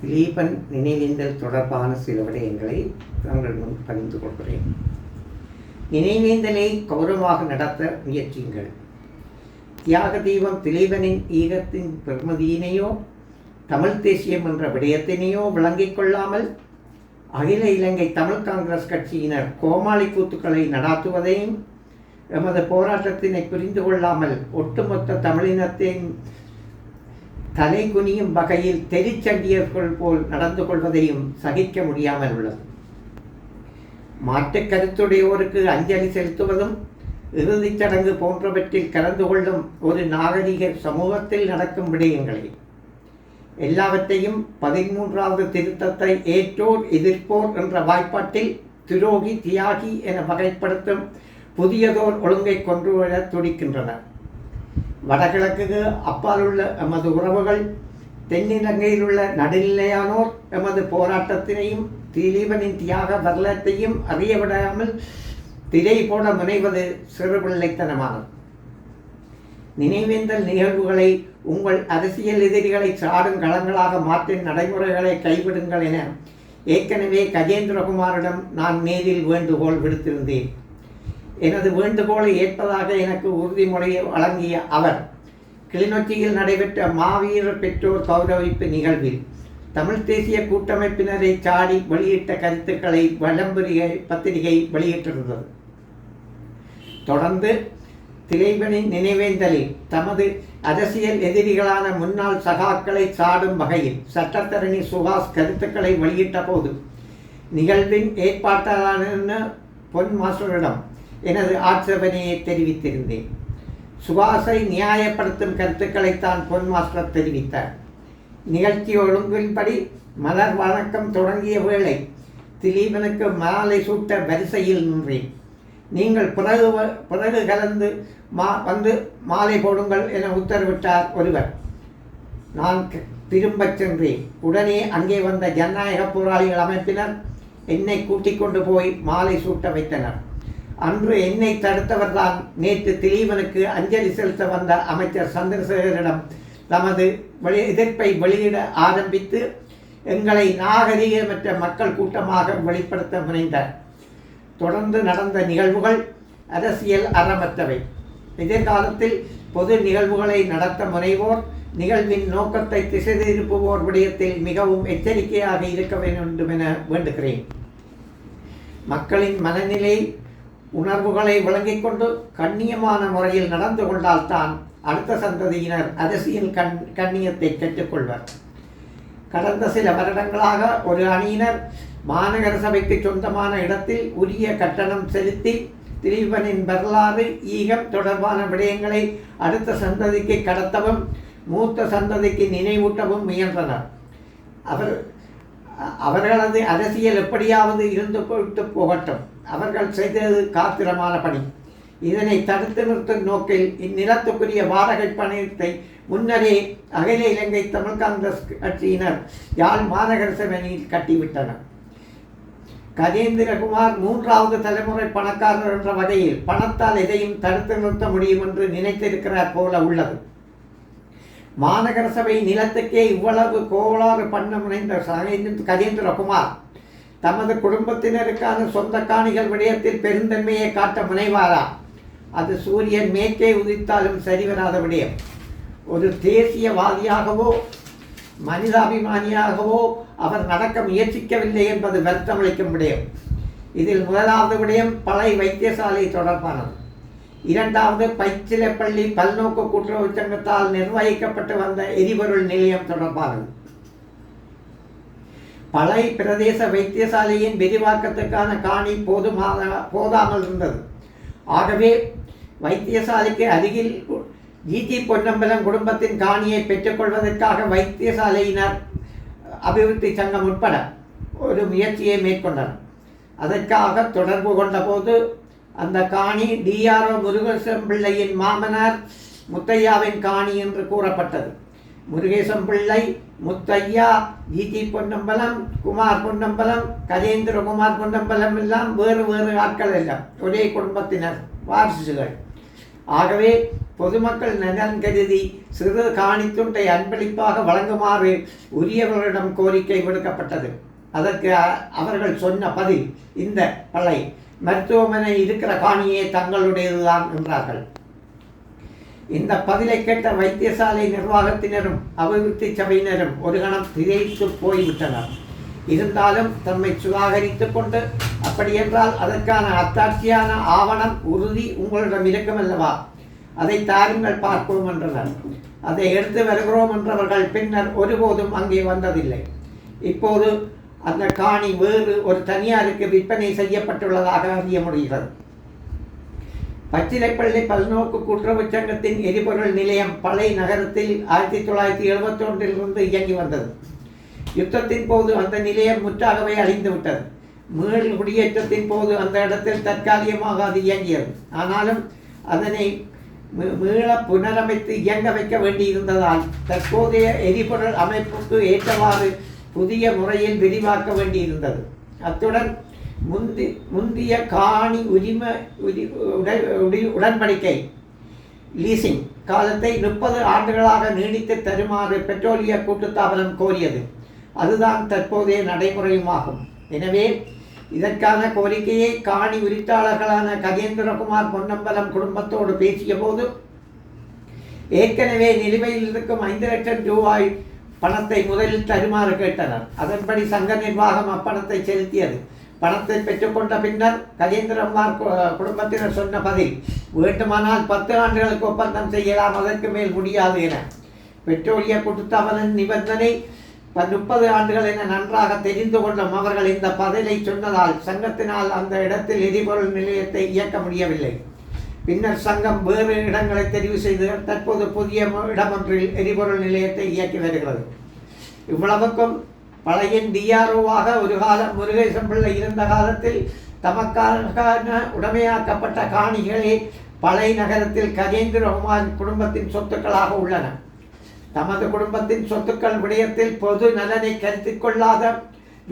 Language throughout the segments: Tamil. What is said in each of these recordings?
திலீபன் நினைவேந்தல் தொடர்பான சில விடயங்களை தங்கள் முன் பகிர்ந்து கொள்கிறேன். நினைவேந்தலை கௌரவமாக நடத்த முயற்சியுங்கள். தியாக தீபம் திலீபனின் ஈகத்தின் பெருமதியினையோ தமிழ் தேசியம் என்ற விடயத்தினையோ விளங்கிக் கொள்ளாமல் அகில இலங்கை தமிழ் காங்கிரஸ் கட்சியினர் கோமாளி கூத்துக்களை நடாத்துவதையும் எமது போராட்டத்தினை புரிந்து கொள்ளாமல் ஒட்டுமொத்த தமிழினத்தின் தலை குனியும் வகையில் தெரிச்சண்டியர்கள் போல் நடந்து கொள்வதையும் சகிக்க முடியாமல் உள்ளது. மாற்றுக் கருத்துடையோருக்கு அஞ்சலி செலுத்துவதும் இறுதிச் சடங்கு போன்றவற்றில் கலந்து கொள்ளும் ஒரு நாகரிக சமூகத்தில் நடக்கும் விடயங்களே. எல்லாவற்றையும் 13வது திருத்தத்தை ஏற்றோர் எதிர்ப்போர் என்ற வாய்ப்பாட்டில் துரோகி தியாகி என வகைப்படுத்தும் புதியதோர் ஒழுங்கை கொண்டு வர துடிக்கின்றனர். வடகிழக்கு அப்பால் உள்ள எமது உறவுகள், தென்னிலங்கையில் உள்ள நடுநிலையானோர் எமது போராட்டத்தினையும் திலீபனின் தியாக வரலாற்றையும் அறியவிடாமல் திரை போட முனைவது சிறுபிள்ளைத்தனமானது. நினைவேந்தல் நிகழ்வுகளை உங்கள் அரசியல் எதிரிகளை சாடும் களங்களாக மாற்றும் நடைமுறைகளை கைவிடுங்கள் என ஏற்கனவே கஜேந்திரகுமாரிடம் நான் நேரில் வேண்டுகோள் விடுத்திருந்தேன். எனது வேண்டுகோளை ஏற்பதாக எனக்கு உறுதிமொழியை வழங்கிய அவர் கிளிநொச்சியில் நடைபெற்ற மாவீரர் பெற்றோர் கௌரவிப்பு நிகழ்வில் தமிழ் தேசிய கூட்டமைப்பினரை சாடி வெளியிட்ட கருத்துக்களை வலம்புரிகை பத்திரிகை வெளியிட்டிருந்தது. தொடர்ந்து திலீபனின் நினைவேந்தலில் தமது அரசியல் எதிரிகளான முன்னாள் சகாக்களை சாடும் வகையில் சட்டத்தரணி சுபாஷ் கருத்துக்களை வெளியிட்ட போது நிகழ்வின் ஏற்பாட்டாளரான பொன் மாஸ்டரிடம் எனது ஆட்சேபனையை தெரிவித்திருந்தேன். சுபாஷை நியாயப்படுத்தும் கருத்துக்களைத்தான் பொன் மாஸ்டர் தெரிவித்தார். நிகழ்ச்சி ஒழுங்கின்படி மலர் வணக்கம் தொடங்கிய வேளை திலீபனுக்கு மாலை சூட்ட வரிசையில் நின்றேன். நீங்கள் பிறகு கலந்து வந்து மாலை போடுங்கள் என உத்தரவிட்டார் ஒருவர். நான் திரும்பச் சென்றேன். உடனே அங்கே வந்த ஜனநாயக போராளிகள் அமைப்பினர் என்னை கூட்டிக் கொண்டு போய் மாலை சூட்ட வைத்தனர். அன்று என்னை தடுத்தவர்தான் நேற்று திலீபனுக்கு அஞ்சலி செலுத்த வந்த அமைச்சர் சந்திரசேகரிடம் தமது எதிர்ப்பை வெளியிட ஆரம்பித்து எங்களை நாகரீகமற்ற மக்கள் கூட்டமாக வெளிப்படுத்த முனைந்தார். தொடர்ந்து நடந்த நிகழ்வுகள் அரசியல் அறமற்றவை. எதிர்காலத்தில் பொது நிகழ்வுகளை நடத்த முனைவோர் நிகழ்வின் நோக்கத்தை திசை திருப்புவோர் விடயத்தில் மிகவும் எச்சரிக்கையாக இருக்க வேண்டும் என வேண்டுகிறேன். மக்களின் மனநிலை உணர்வுகளை விளங்கிக் கொண்டு கண்ணியமான முறையில் நடந்து கொண்டால்தான் அடுத்த சந்ததியினர் அரசியல் கண்ணியத்தை கற்றுக்கொள்வர். கடந்த சில வருடங்களாக ஒரு அணியினர் மாநகர சபைக்கு சொந்தமான இடத்தில் உரிய கட்டணம் செலுத்தி திலீபனின் வரலாறு ஈகம் தொடர்பான விடயங்களை அடுத்த சந்ததிக்கு கடத்தவும் மூத்த சந்ததிக்கு நினைவூட்டவும் முயன்றனர். அவர்களது அரசியல் எப்படியாவது இருந்து போட்டு போகட்டும். அவர்கள் செய்தது காத்திரமான பணி. இதனை தடுத்து நிறுத்தும் நோக்கில் இந்நிலத்துக்குரிய வாடகை பணத்தை முன்னரே அகில இலங்கை தமிழ் காங்கிரஸ் கட்சியினர் யாழ் மாநகர சபையில் கட்டிவிட்டனர். கஜேந்திரகுமார் 3வது தலைமுறை பணக்காரர் என்ற வகையில் பணத்தால் எதையும் தடுத்து நிறுத்த முடியும் என்று நினைத்திருக்கிறார் போல உள்ளது. மாநகர சபை நிலத்துக்கே இவ்வளவு கோளாறு பண்ண முனைந்த கஜேந்திரகுமார் தமது குடும்பத்தினருக்கான சொந்த காணிகள் விடயத்தில் பெருந்தன்மையை காட்ட முனைவாரா? அது சூரியன் மேற்கே உதித்தாலும் சரிவராத விடயம். ஒரு தேசியவாதியாகவோ மனிதாபிமானியாகவோ அவர் நடக்க முயற்சிக்கவில்லை என்பது வருத்தமளிக்கும் விடயம். இதில் முதலாவது விடயம் பழைய வைத்தியசாலை தொடர்பானது. 2வது பச்சிலைப்பள்ளி பல்நோக்கு கூட்டுறவு சங்கத்தால் நிர்வகிக்கப்பட்டு வந்த எரிபொருள் நிலையம் தொடர்பானது. பழைய பிரதேச வைத்தியசாலையின் விரிவாக்கத்துக்கான காணி போதாமல் இருந்தது. ஆகவே வைத்தியசாலைக்கு அருகில் ஜி.டி. பொன்னம்பலம் குடும்பத்தின் காணியை பெற்றுக்கொள்வதற்காக வைத்தியசாலையினர் அபிவிருத்தி சங்கம் உட்பட ஒரு முயற்சியை மேற்கொண்டனர். அதற்காக தொடர்பு கொண்டபோது அந்த காணி டிஆர்ஓ முருகேசன் பிள்ளையின் மாமனார் முத்தையாவின் காணி என்று கூறப்பட்டது. முருகேசன் பிள்ளை, முத்தையா, ஜி.டி. பொன்னம்பலம், குமார் பொன்னம்பலம், கஜேந்திரகுமார் பொன்னம்பலம் எல்லாம் வேறு வேறு ஆட்கள் எல்லாம் ஒரே குடும்பத்தினர் வாரிசுகள். ஆகவே பொதுமக்கள் நலன் கருதி சிறு காணித்துண்டை அன்பளிப்பாக வழங்குமாறு உரியவர்களிடம் கோரிக்கை விடுக்கப்பட்டது. அதற்கு அவர்கள் சொன்ன பதில், இந்த பளை மருத்துவமனை இருக்கிற காணியே தங்களுடையதுதான் என்றார்கள். இந்த பதிலை கேட்ட வைத்தியசாலை நிர்வாகத்தினரும் அபிவிருத்தி சபையினரும் ஒரு கணம் திகைத்து போய்விட்டனர். இருந்தாலும் தம்மை சுதாகரித்துக் கொண்டு, அப்படியென்றால் அதற்கான அத்தாட்சியான ஆவணம் உறுதி உங்களிடம் இருக்கும் அல்லவா, அதை தாருங்கள் பார்ப்போம் என்றனர். அதை எடுத்து வருகிறோம் என்றவர்கள் பின்னர் ஒருபோதும் அங்கே வந்ததில்லை. இப்போது அந்த காணி வேறு ஒரு தனியாருக்கு விற்பனை செய்யப்பட்டுள்ளதாக அறிய முடிகிறது. பச்சிலைப்பள்ளி பல்நோக்கு கூட்டுறவு சங்கத்தின் எரிபொருள் நிலையம் பளை நகரத்தில் 1971 இயங்கி வந்தது. யுத்தத்தின் போது அந்த நிலையம் முற்றாகவே அழிந்துவிட்டது. மீள் குடியேற்றத்தின் போது அந்த இடத்தில் தற்காலிகமாக அது இயங்கியது. ஆனாலும் அதனை மீள புனரமைத்து இயங்க வைக்க வேண்டியிருந்ததால் தற்போதைய எரிபொருள் அமைப்புக்கு ஏற்றவாறு புதிய முறையில் விரிவாக்க வேண்டியிருந்தது. அத்துடன் முந்திய காணி உடன்படிக்கை லீசிங் காலத்தை 30 ஆண்டுகளாக நீடித்து தருமாறு பெட்ரோலிய கூட்டுத்தாபனம் கோரியது. அதுதான் தற்போதைய நடைமுறையுமாகும். எனவே இதற்கான கோரிக்கையை காணி உரித்தாளர்களான கஜேந்திரகுமார் பொன்னம்பலம் குடும்பத்தோடு பேசிய போது ஏற்கனவே நிலுவையில் இருக்கும் 5 லட்சம் ரூபாய் பணத்தை முதலில் தருமாறு கேட்டனர். அதன்படி சங்க நிர்வாகம் அப்பணத்தை செலுத்தியது. பணத்தை பெற்றுக்கொண்ட பின்னர் கஜேந்திரகுமார் குடும்பத்தினர் சொன்ன பதில், வேண்டுமானால் 10 ஆண்டுகளுக்கு ஒப்பந்தம் செய்யலாம், அதற்கு மேல் முடியாது என. பெட்ரோலிய கூட்டுத்தாபன நிபந்தனை 30 ஆண்டுகள் என நன்றாக தெரிந்து கொள்ளும் அவர்கள் இந்த பதிலை சொன்னதால் சங்கத்தினால் அந்த இடத்தில் எரிபொருள் நிலையத்தை இயக்க முடியவில்லை. பின்னர் சங்கம் வேறு இடங்களை தெரிவு செய்து தற்போது புதிய இடமொன்றில் எரிபொருள் நிலையத்தை இயக்கி வருகிறது. இவ்வளவுக்கும் பழையின் டிஆர்ஓவாக ஒரு காலம் முருகேசன் பிள்ளை இருந்த காலத்தில் தமக்கான உடைமையாக்கப்பட்ட காணிகளே பழை நகரத்தில் கஜேந்திரகுமார் குடும்பத்தின் சொத்துக்களாக உள்ளன. தமது குடும்பத்தின் சொத்துக்கள் விடயத்தில் பொது நலனை கருத்தில் கொள்ளாத,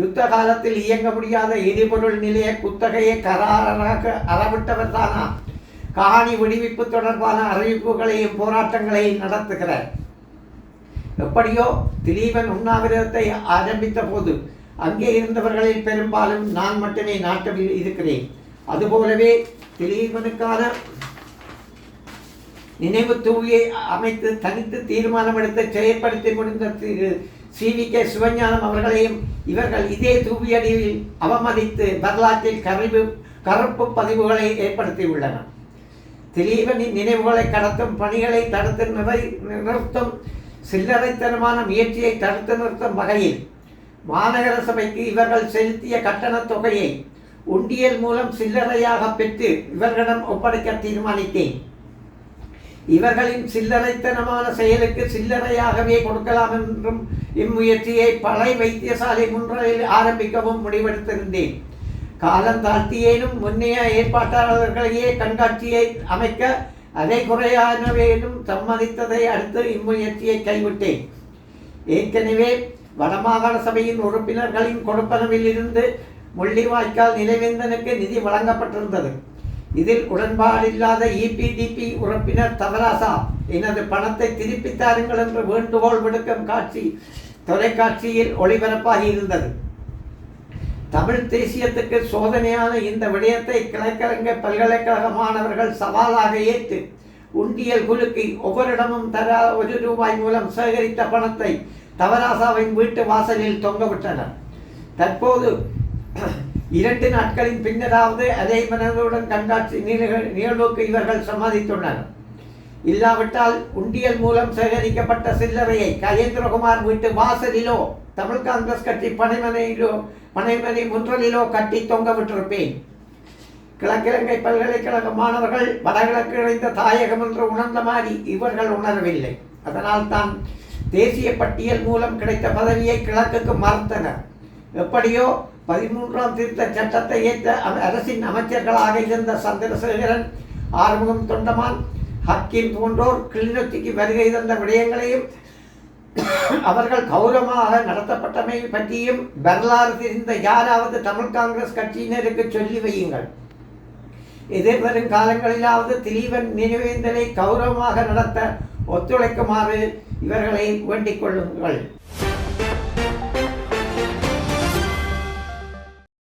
யுத்த காலத்தில் இயங்க முடியாத எரிபொருள் நிலைய குத்தகையை கராராக அறவிட்டவர் தானா காணி விடுவிப்பு தொடர்பான அறிவிப்புகளையும் போராட்டங்களையும் நடத்துகிறார். எப்படியோ திலீபன் உண்ணாவிரதத்தை ஆரம்பித்த போது அங்கே இருந்தவர்களில் பெரும்பாலும் நான் மட்டுமே நாட்டில் இருக்கிறேன். அதுபோலவே திலீபனுக்கான நினைவு தூவியை அமைத்து தனித்து தீர்மானம் எடுத்து செயற்படுத்தி முடிந்த CVK சிவஞானம் அவர்களையும் இவர்கள் இதே தூவியடியில் அவமதித்து வரலாற்றில் கருப்பு பதிவுகளை ஏற்படுத்தியுள்ளனர். திலீபனின் நினைவுகளை கடத்தும் பணிகளை தடுத்து நிறுத்தும் சில்லறைத்தனமான முயற்சியை தடுத்து நிறுத்தும் வகையில் மாநகர சபைக்கு இவர்கள் செலுத்திய கட்டணத் தொகையை உண்டியல் மூலம் சில்லறையாக பெற்று இவர்களிடம் ஒப்படைக்க தீர்மானித்தேன். இவர்களின் சில்லறைத்தனமான செயலுக்கு சில்லறையாகவே கொடுக்கலாம் என்றும் இம்முயற்சியை பழை வைத்தியசாலை முன்னிலையில் ஆரம்பிக்கவும் முடிவெடுத்திருந்தேன். காலம் தாழ்த்தியேனும் முன்னைய ஏற்பாட்டாளர்களையே கண்காட்சியை அமைக்க அதை குறையானவேனும் சம்மதித்ததை அடுத்து இம்முயற்சியை கைவிட்டேன். ஏற்கனவே வடமாகாண சபையின் உறுப்பினர்களின் கொடுப்பனவில் இருந்து முள்ளிவாய்க்கால் நினைவேந்தனுக்கு நிதி வழங்கப்பட்டிருந்தது. இதில் உடன்பாடில்லாத EPDP உறுப்பினர் தவராசா எனது பணத்தை திருப்பி தாருங்கள் என்று வேண்டுகோள் விடுக்கும் காட்சி தொலைக்காட்சியில் ஒளிபரப்பாகி இருந்தது. தமிழ் தேசியத்துக்கு சோதனையான இந்த விடயத்தை கிழக்கிழங்கை பல்கலைக்கழக மாணவர்கள் சவாலாக ஏற்று உண்டியல் குலுக்கி ஒவ்வொருடமும் தரா ₹1 மூலம் சேகரித்த பணத்தை தவராசாவின் வீட்டு வாசலில் தொங்கவிட்டனர். தற்போது 2 நாட்களின் பின்னராவது அதே மனதுடன் கண்காட்சி நிகழ்வுக்கு இவர்கள் சம்மதித்துள்ளனர். இல்லாவிட்டால் உண்டியல் மூலம் சேகரிக்கப்பட்ட சில்லறையை கஜேந்திரகுமார் வீட்டு வாசலிலோ தமிழ் காங்கிரஸ் கட்சி பனைமனை முன்றலிலோ கட்டி தொங்க விட்டிருப்பேன். கிழக்கிழங்கை பல்கலைக்கழக மாணவர்கள் வடகிழக்கு இணைந்த தாயகம் என்று உணர்ந்த மாதிரி இவர்கள் உணரவில்லை. அதனால் தான் தேசிய பட்டியல் மூலம் கிடைத்த பதவியை கிழக்குக்கு மறுத்தனர். எப்படியோ 13ஆம் திருத்த சட்டத்தை ஏற்ற அரசின் அமைச்சர்களாக இருந்த சந்திரசேகரன், ஆறுமுகம் தொண்டமான், ஹக்கீம் போன்றோர் கிளிநொச்சிக்கு வருகை தந்த விடயங்களையும் அவர்கள் கௌரவமாக நடத்தப்பட்டமை பற்றியும் வரலாறு தெரிந்த யாராவது தமிழ் காங்கிரஸ் கட்சியினருக்கு சொல்லி வையுங்கள். எதிர்வரும் காலங்களிலாவது திலீபன் நினைவேந்தலை கௌரவமாக நடத்த ஒத்துழைக்குமாறு இவர்களை வேண்டிக் கொள்ளுங்கள்.